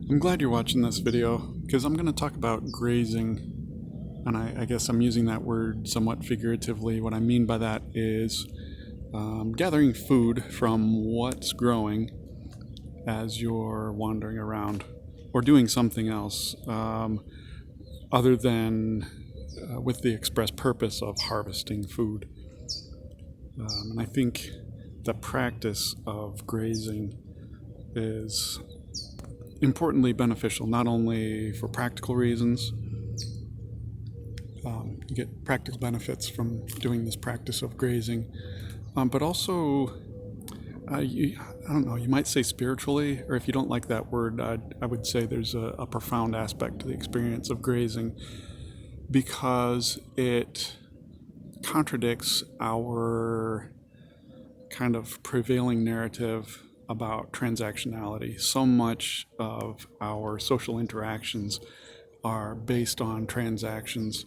I'm glad you're watching this video because I'm going to talk about grazing, and I guess I'm using that word somewhat figuratively. What I mean by that is gathering food from what's growing as you're wandering around or doing something else other than with the express purpose of harvesting food. And I think the practice of grazing is importantly beneficial, not only for practical reasons. You get practical benefits from doing this practice of grazing, but also, I don't know, you might say spiritually, or if you don't like that word, I would say there's a profound aspect to the experience of grazing because it contradicts our kind of prevailing narrative about transactionality. So much of our social interactions are based on transactions,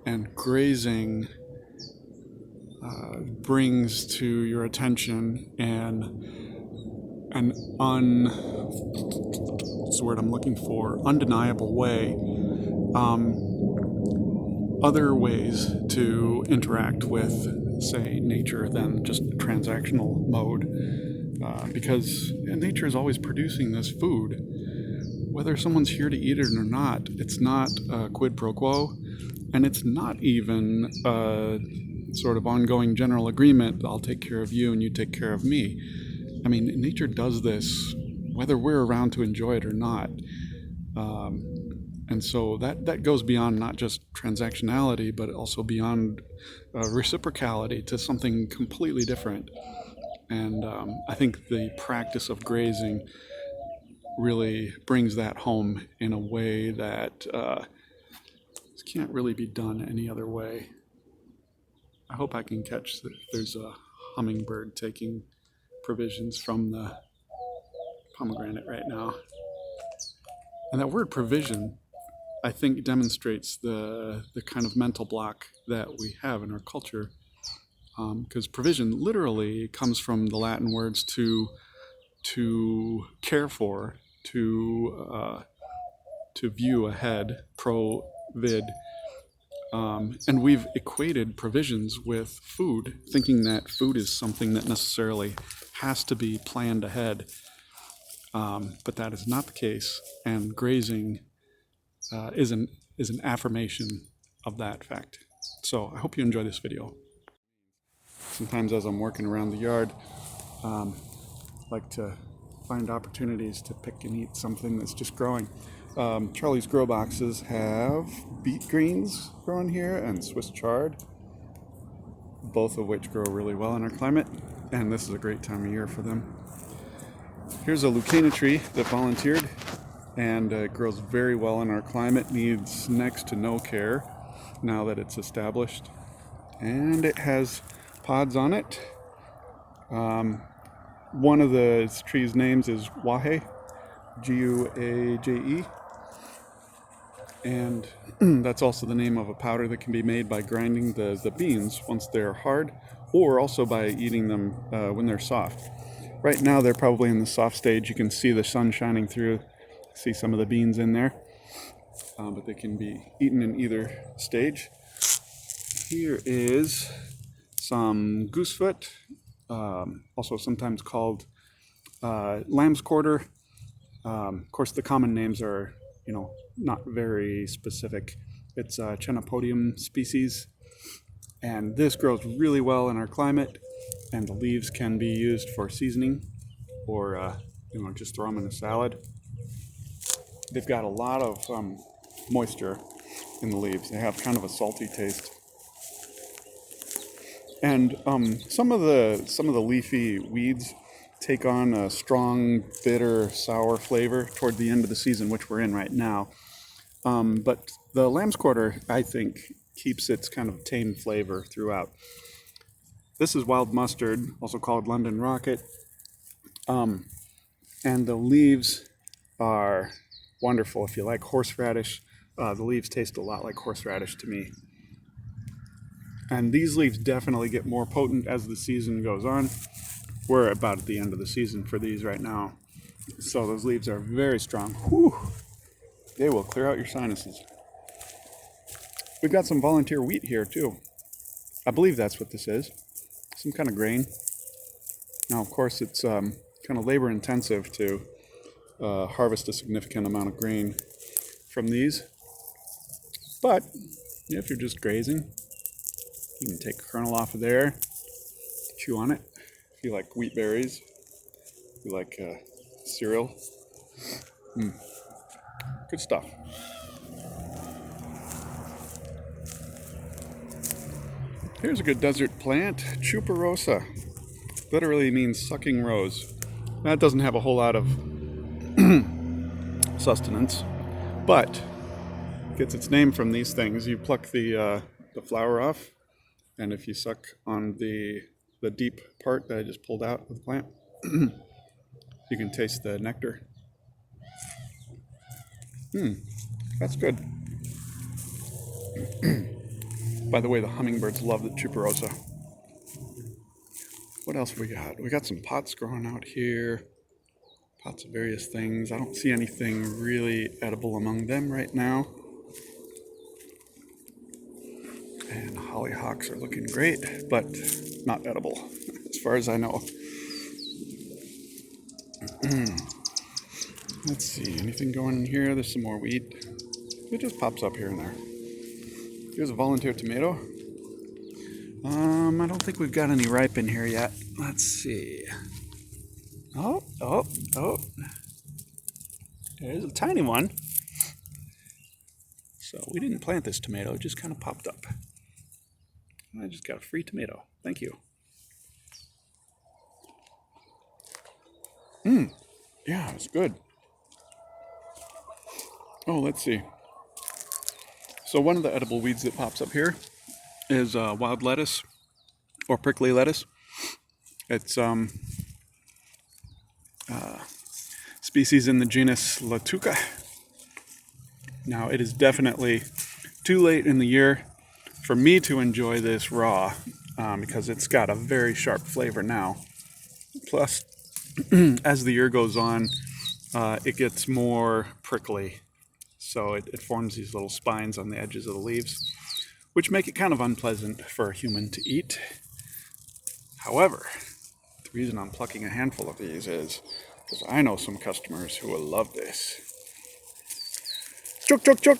and grazing brings to your attention an what's the word I'm looking for, undeniable way, other ways to interact with, say, nature than just transactional mode. Because nature is always producing this food. Whether someone's here to eat it or not, it's not a quid pro quo, and it's not even a sort of ongoing general agreement, I'll take care of you and you take care of me. I mean, nature does this whether we're around to enjoy it or not. And so that goes beyond not just transactionality, but also beyond reciprocality to something completely different. And I think the practice of grazing really brings that home in a way that can't really be done any other way. I hope I can catch that there's a hummingbird taking provisions from the pomegranate right now. And that word provision, I think, demonstrates the kind of mental block that we have in our culture. Because provision literally comes from the Latin words to care for, to view ahead, pro vid, and we've equated provisions with food, thinking that food is something that necessarily has to be planned ahead, but that is not the case. And grazing is an affirmation of that fact. So I hope you enjoy this video. Sometimes as I'm working around the yard, I like to find opportunities to pick and eat something that's just growing. Charlie's grow boxes have beet greens growing here and Swiss chard, both of which grow really well in our climate, and this is a great time of year for them. Here's a lucana tree that volunteered, and it grows very well in our climate, needs next to no care now that it's established, and it has pods on it. One of the tree's names is Guaje, Guaje, and that's also the name of a powder that can be made by grinding the beans once they're hard, or also by eating them when they're soft. Right now they're probably in the soft stage. You can see the sun shining through, see some of the beans in there, but they can be eaten in either stage. Here is some goosefoot, also sometimes called lamb's quarter. Of course, the common names are, not very specific. It's a Chenopodium species, and this grows really well in our climate, and the leaves can be used for seasoning or, just throw them in a salad. They've got a lot of moisture in the leaves. They have kind of a salty taste. And some of the leafy weeds take on a strong, bitter, sour flavor toward the end of the season, which we're in right now. But the lamb's quarter, I think, keeps its kind of tame flavor throughout. This is wild mustard, also called London rocket. And the leaves are wonderful. If you like horseradish, the leaves taste a lot like horseradish to me. And these leaves definitely get more potent as the season goes on. We're about at the end of the season for these right now. So those leaves are very strong. Whew. They will clear out your sinuses. We've got some volunteer wheat here too. I believe that's what this is. Some kind of grain. Now, of course, it's kind of labor intensive to harvest a significant amount of grain from these. But if you're just grazing, you can take a kernel off of there, chew on it. If you like wheat berries, if you like cereal. Good stuff. Here's a good desert plant, tuberosa. Literally means sucking rose. That doesn't have a whole lot of sustenance, but gets its name from these things. You pluck the flower off, and if you suck on the deep part that I just pulled out of the plant, you can taste the nectar. That's good. By the way, the hummingbirds love the tuberosa. What else have we got? We got some pots growing out here. Pots of various things. I don't see anything really edible among them right now. And hollyhocks are looking great, but not edible, as far as I know. Let's see, anything going in here? There's some more weed. It just pops up here and there. Here's a volunteer tomato. I don't think we've got any ripe in here yet. Let's see. Oh. There's a tiny one. So we didn't plant this tomato, it just kind of popped up. I just got a free tomato. Thank you. Yeah, it's good. Oh, let's see. So one of the edible weeds that pops up here is wild lettuce or prickly lettuce. It's species in the genus Latuca. Now, it is definitely too late in the year for me to enjoy this raw because it's got a very sharp flavor now. Plus, as the year goes on, it gets more prickly. So it forms these little spines on the edges of the leaves, which make it kind of unpleasant for a human to eat. However, the reason I'm plucking a handful of these is because I know some customers who will love this. Chuk, chuk, chuk!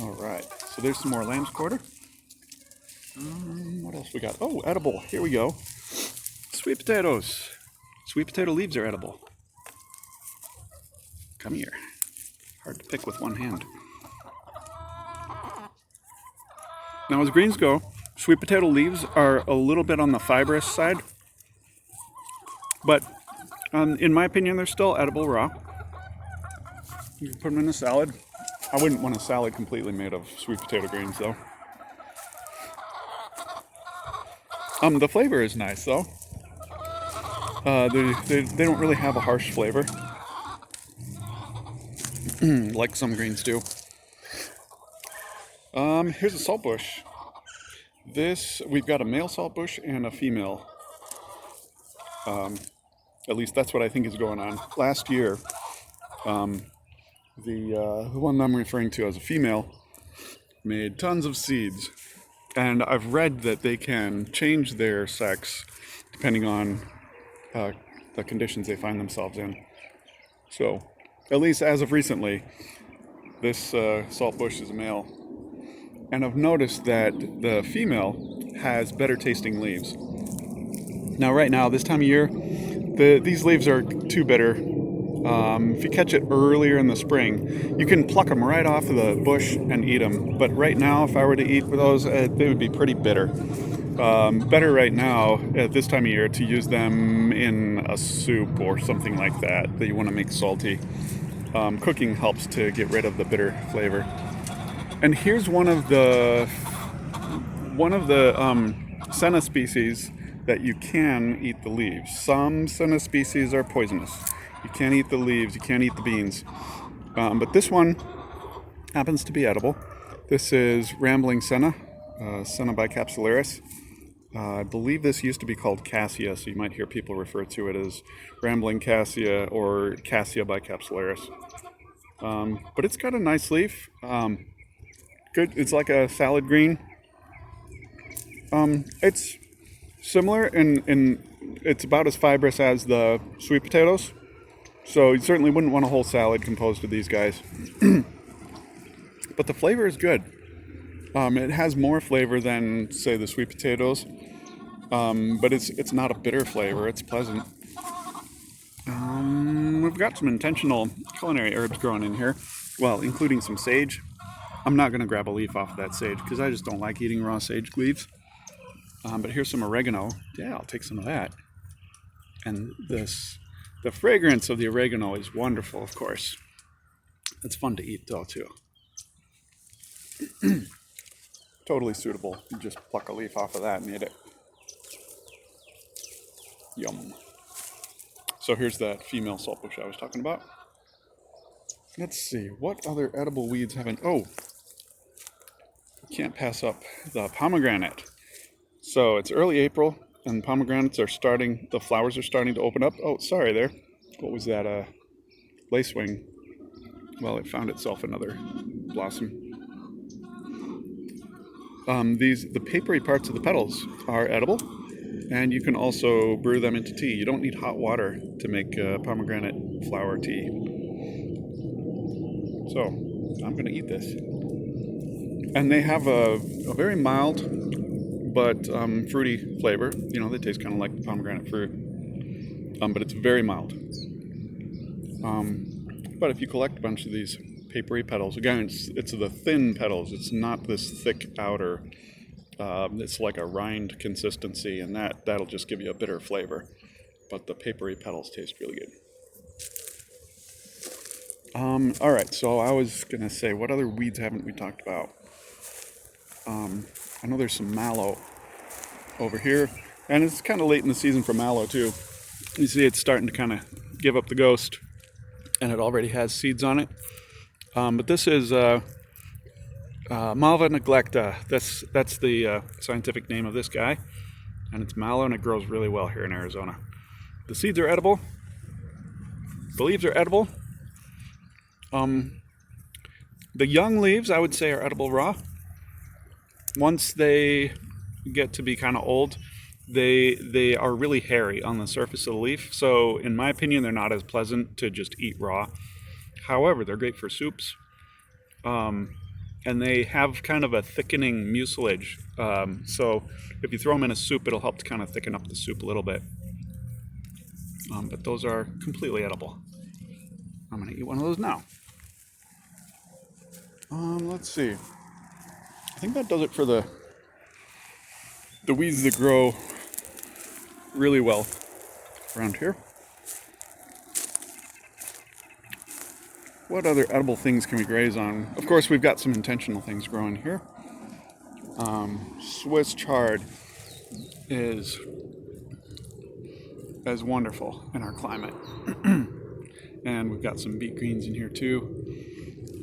All right, so there's some more lamb's quarter. What else we got? Oh, edible. Here we go. Sweet potatoes. Sweet potato leaves are edible. Come here. Hard to pick with one hand. Now, as greens go, sweet potato leaves are a little bit on the fibrous side, but in my opinion, they're still edible raw. You can put them in a salad. I wouldn't want a salad completely made of sweet potato greens, though. The flavor is nice, though. They don't really have a harsh flavor, like some greens do. Here's a saltbush. We've got a male saltbush and a female. At least that's what I think is going on. Last year, the one I'm referring to as a female made tons of seeds. And I've read that they can change their sex depending on the conditions they find themselves in. So, at least as of recently, this saltbush is a male. And I've noticed that the female has better tasting leaves. Now, right now, this time of year, these leaves are too bitter. If you catch it earlier in the spring, you can pluck them right off of the bush and eat them. But right now, if I were to eat those, they would be pretty bitter. Better right now, at this time of year, to use them in a soup or something like that you want to make salty. Cooking helps to get rid of the bitter flavor. And here's one of the senna species that you can eat the leaves. Some senna species are poisonous. You can't eat the leaves, you can't eat the beans. But this one happens to be edible. This is Rambling Senna, Senna bicapsularis. I believe this used to be called cassia, so you might hear people refer to it as Rambling Cassia or Cassia bicapsularis. But it's got a nice leaf. Good. It's like a salad green. It's similar in it's about as fibrous as the sweet potatoes. So you certainly wouldn't want a whole salad composed of these guys. But the flavor is good. It has more flavor than, say, the sweet potatoes. But it's not a bitter flavor. It's pleasant. We've got some intentional culinary herbs growing in here. Well, including some sage. I'm not going to grab a leaf off of that sage because I just don't like eating raw sage leaves. But here's some oregano. Yeah, I'll take some of that. And the fragrance of the oregano is wonderful, of course. It's fun to eat, though, too. Totally suitable. You just pluck a leaf off of that and eat it. Yum. So here's that female saltbush I was talking about. Let's see, what other edible weeds haven't... Oh, can't pass up the pomegranate. So it's early April, and pomegranates are starting, the flowers are starting to open up. Oh, sorry there. What was that? Lacewing. Well, it found itself another blossom. The papery parts of the petals are edible, and you can also brew them into tea. You don't need hot water to make pomegranate flower tea. So I'm going to eat this. And they have a very mild but fruity flavor. You know, they taste kind of like pomegranate fruit, but it's very mild. But if you collect a bunch of these papery petals, again, it's the thin petals. It's not this thick outer. It's like a rind consistency, and that'll just give you a bitter flavor. But the papery petals taste really good. All right, so I was going to say, what other weeds haven't we talked about? I know there's some mallow over here, and it's kind of late in the season for mallow too. You see it's starting to kind of give up the ghost, and it already has seeds on it. But this is Malva neglecta. That's the scientific name of this guy, and it's mallow, and it grows really well here in Arizona. The seeds are edible. The leaves are edible. The young leaves, I would say, are edible raw. Once they get to be kind of old, they are really hairy on the surface of the leaf. So, in my opinion, they're not as pleasant to just eat raw. However, they're great for soups. And they have kind of a thickening mucilage. So, if you throw them in a soup, it'll help to kind of thicken up the soup a little bit. But those are completely edible. I'm going to eat one of those now. Let's see. I think that does it for the weeds that grow really well around here. What other edible things can we graze on? Of course, we've got some intentional things growing here. Swiss chard is wonderful in our climate. And we've got some beet greens in here too.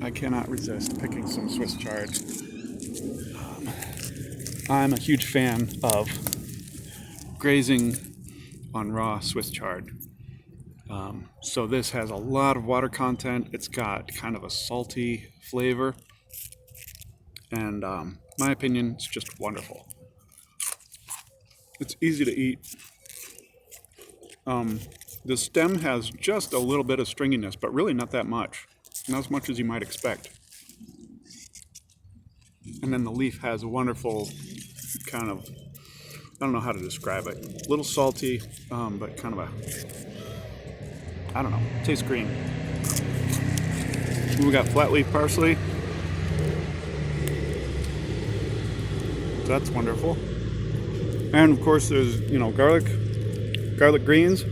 I cannot resist picking some Swiss chard. I'm a huge fan of grazing on raw Swiss chard. So this has a lot of water content. It's got kind of a salty flavor. And my opinion, it's just wonderful. It's easy to eat. The stem has just a little bit of stringiness, but really not that much. Not as much as you might expect. And then the leaf has a wonderful kind of, I don't know how to describe it. A little salty, but kind of a, I don't know, tastes green. We got flat leaf parsley. That's wonderful. And of course there's, garlic greens.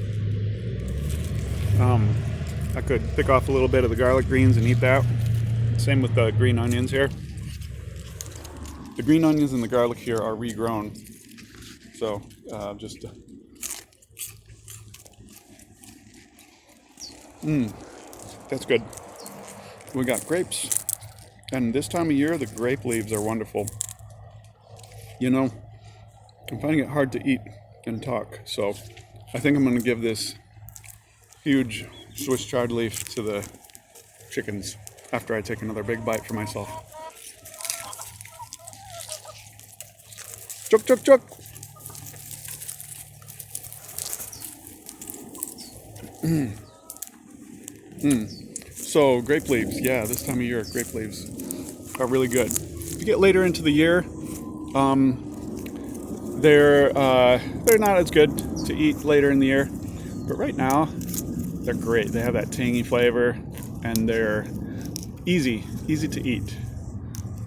I could pick off a little bit of the garlic greens and eat that. Same with the green onions here. The green onions and the garlic here are regrown. So That's good. We got grapes. And this time of year, the grape leaves are wonderful. You know, I'm finding it hard to eat and talk, so I think I'm going to give this huge Swiss chard leaf to the chickens after I take another big bite for myself. Chuk, chuk, chuk! So, grape leaves, yeah, this time of year, grape leaves are really good. If you get later into the year, they're not as good to eat later in the year, but right now they're great. They have that tangy flavor, and they're easy to eat.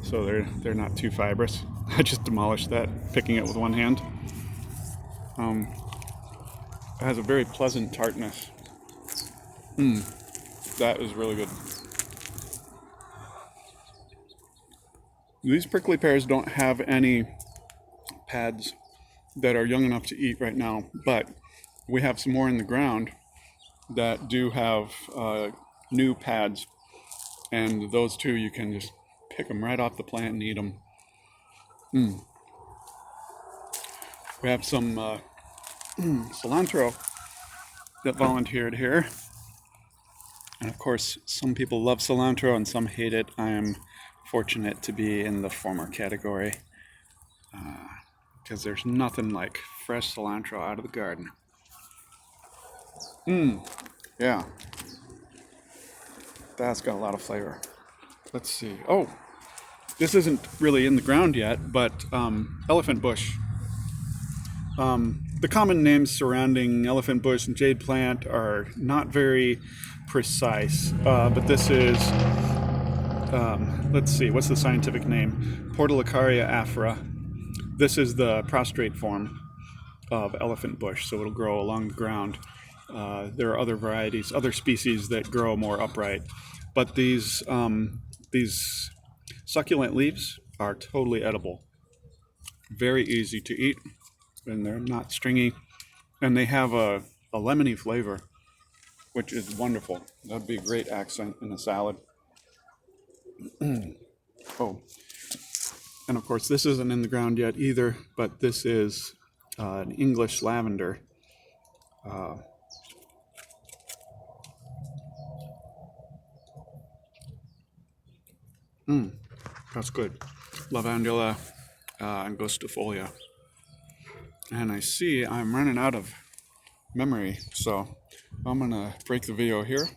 So they're not too fibrous. I just demolished that, picking it with one hand. It has a very pleasant tartness. That is really good. These prickly pears don't have any pads that are young enough to eat right now, but we have some more in the ground that do have new pads, and those two you can just pick them right off the plant and eat them. We have some cilantro that volunteered here, and of course some people love cilantro and some hate it. I am fortunate to be in the former category, because there's nothing like fresh cilantro out of the garden. Yeah, that's got a lot of flavor. Let's see. Oh, this isn't really in the ground yet, but elephant bush. The common names surrounding elephant bush and jade plant are not very precise, but this is, let's see, what's the scientific name? Portulacaria afra. This is the prostrate form of elephant bush, so it'll grow along the ground. There are other varieties, other species that grow more upright, but these succulent leaves are totally edible. Very easy to eat, and they're not stringy, and they have a lemony flavor, which is wonderful. That'd be a great accent in a salad. Oh, and of course this isn't in the ground yet either, but this is an English lavender. That's good. Lavandula angustifolia. And I see I'm running out of memory, so I'm gonna break the video here